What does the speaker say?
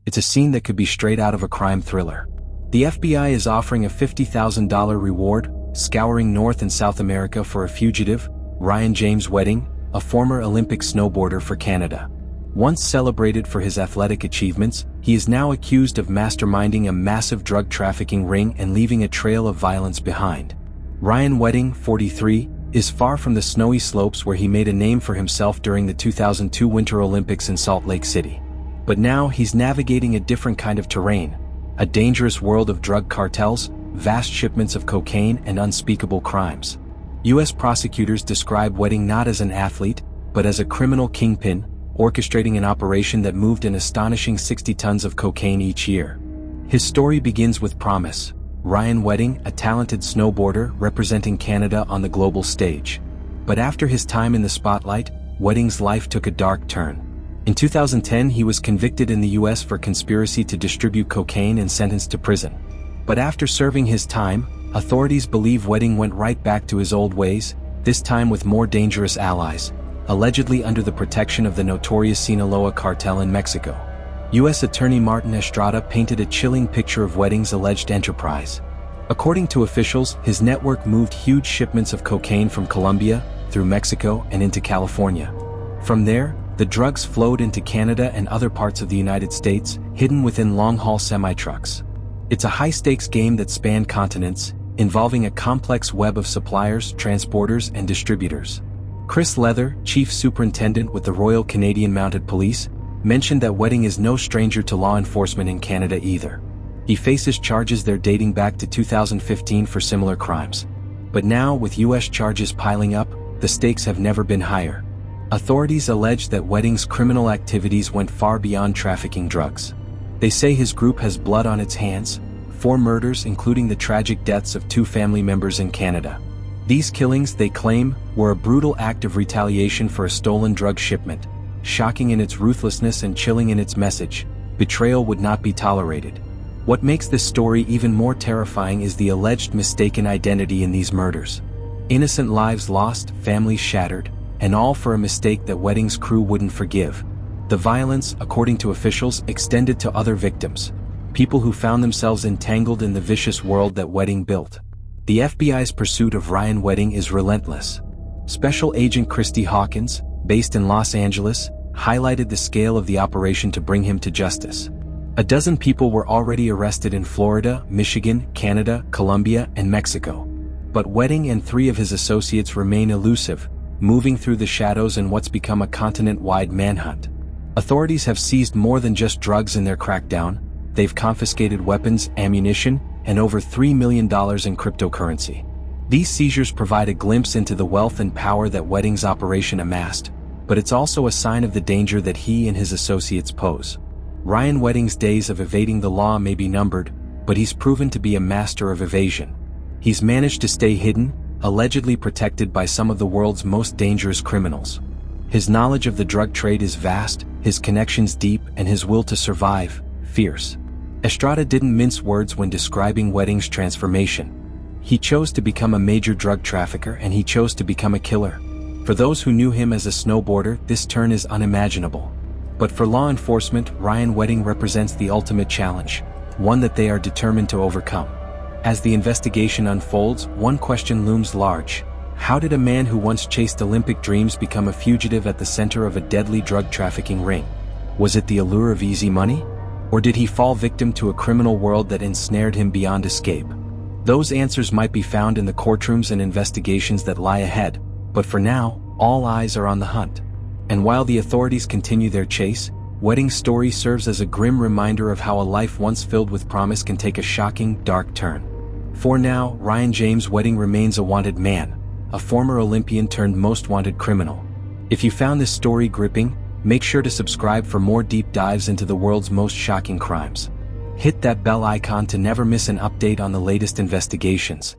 It's a scene that could be straight out of a crime thriller. The FBI is offering a $50,000 reward, scouring North and South America for a fugitive, Ryan James Wedding, a former Olympic snowboarder for Canada. Once celebrated for his athletic achievements, he is now accused of masterminding a massive drug trafficking ring and leaving a trail of violence behind. Ryan Wedding, 43, is far from the snowy slopes where he made a name for himself during the 2002 Winter Olympics in Salt Lake City. But now he's navigating a different kind of terrain, a dangerous world of drug cartels, vast shipments of cocaine, and unspeakable crimes. U.S. prosecutors describe Wedding not as an athlete, but as a criminal kingpin, orchestrating an operation that moved an astonishing 60 tons of cocaine each year. His story begins with promise. Ryan Wedding, a talented snowboarder representing Canada on the global stage. But after his time in the spotlight, Wedding's life took a dark turn. In 2010, he was convicted in the U.S. for conspiracy to distribute cocaine and sentenced to prison. But after serving his time, authorities believe Wedding went right back to his old ways, this time with more dangerous allies, allegedly under the protection of the notorious Sinaloa cartel in Mexico. U.S. Attorney Martin Estrada painted a chilling picture of Wedding's alleged enterprise. According to officials, his network moved huge shipments of cocaine from Colombia, through Mexico, and into California. From there, the drugs flowed into Canada and other parts of the United States, hidden within long-haul semi-trucks. It's a high-stakes game that spanned continents, involving a complex web of suppliers, transporters, and distributors. Chris Leather, chief superintendent with the Royal Canadian Mounted Police, mentioned that Wedding is no stranger to law enforcement in Canada either. He faces charges there dating back to 2015 for similar crimes. But now, with U.S. charges piling up, the stakes have never been higher. Authorities allege that Wedding's criminal activities went far beyond trafficking drugs. They say his group has blood on its hands, 4 murders including the tragic deaths of 2 family members in Canada. These killings, they claim, were a brutal act of retaliation for a stolen drug shipment. Shocking in its ruthlessness and chilling in its message, betrayal would not be tolerated. What makes this story even more terrifying is the alleged mistaken identity in these murders. Innocent lives lost, families shattered, and all for a mistake that Wedding's crew wouldn't forgive. The violence, according to officials, extended to other victims, people who found themselves entangled in the vicious world that Wedding built. The FBI's pursuit of Ryan Wedding is relentless. Special Agent Christy Hawkins, based in Los Angeles, highlighted the scale of the operation to bring him to justice. A dozen people were already arrested in Florida, Michigan, Canada, Colombia, and Mexico. But Wedding and 3 of his associates remain elusive, moving through the shadows in what's become a continent-wide manhunt. Authorities have seized more than just drugs in their crackdown. They've confiscated weapons, ammunition, and over $3 million in cryptocurrency. These seizures provide a glimpse into the wealth and power that Wedding's operation amassed, but it's also a sign of the danger that he and his associates pose. Ryan Wedding's days of evading the law may be numbered, but he's proven to be a master of evasion. He's managed to stay hidden, allegedly protected by some of the world's most dangerous criminals. His knowledge of the drug trade is vast, his connections deep, and his will to survive, fierce. Estrada didn't mince words when describing Wedding's transformation. He chose to become a major drug trafficker, and he chose to become a killer. For those who knew him as a snowboarder, this turn is unimaginable. But for law enforcement, Ryan Wedding represents the ultimate challenge, one that they are determined to overcome. As the investigation unfolds, one question looms large. How did a man who once chased Olympic dreams become a fugitive at the center of a deadly drug trafficking ring? Was it the allure of easy money? Or did he fall victim to a criminal world that ensnared him beyond escape? Those answers might be found in the courtrooms and investigations that lie ahead, but for now, all eyes are on the hunt. And while the authorities continue their chase, Wedding's story serves as a grim reminder of how a life once filled with promise can take a shocking, dark turn. For now, Ryan James Wedding remains a wanted man, a former Olympian turned most wanted criminal. If you found this story gripping, make sure to subscribe for more deep dives into the world's most shocking crimes. Hit that bell icon to never miss an update on the latest investigations.